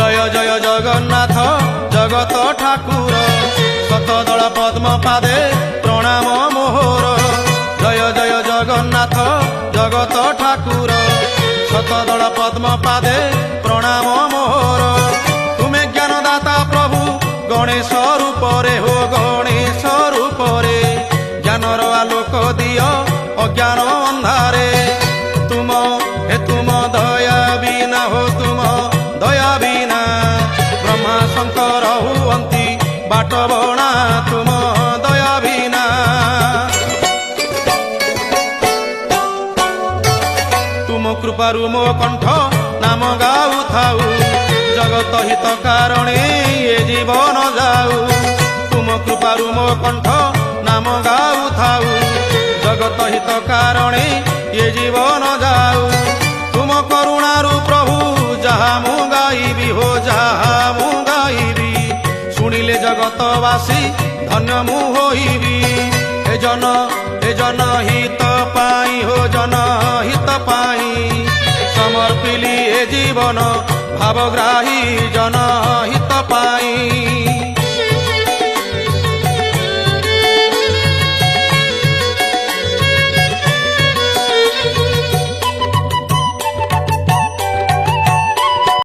जय जय जगन्नाथ जगत ठाकुर शतदल पद्म पादे प्रणाम मोहर। जय जय जगन्नाथ जगत ठाकुर शतदल पद्म पादे प्रणाम मोहर। तुमे ज्ञानदाता प्रभु गणेश रूपरे हो गणेश रूपरे ज्ञानर आलोक दिय अज्ञान अंधारे। तुम दया बिना हो तुम दया बिना ब्रह्मा शंकर हुअंती बाट बणा तुम दया बिना। तुम कृपारु मो कंठ नाम गाऊ थाऊ जगत हित कारणे ये जीवन जाऊ। तुम कृपारु मो कंठ नाम गाऊ थाऊ जगत हित कारणे ये जीवन जाऊ। तुम करुणारु प्रभु जहा मु गाइबी हो जहा मु गाइबी शुणिले जगतवासी धन्य मु होइबी। हे जन हित पाई हो जन हित पाई समर्पिली ए जीवन भावग्राही जन हित पाई।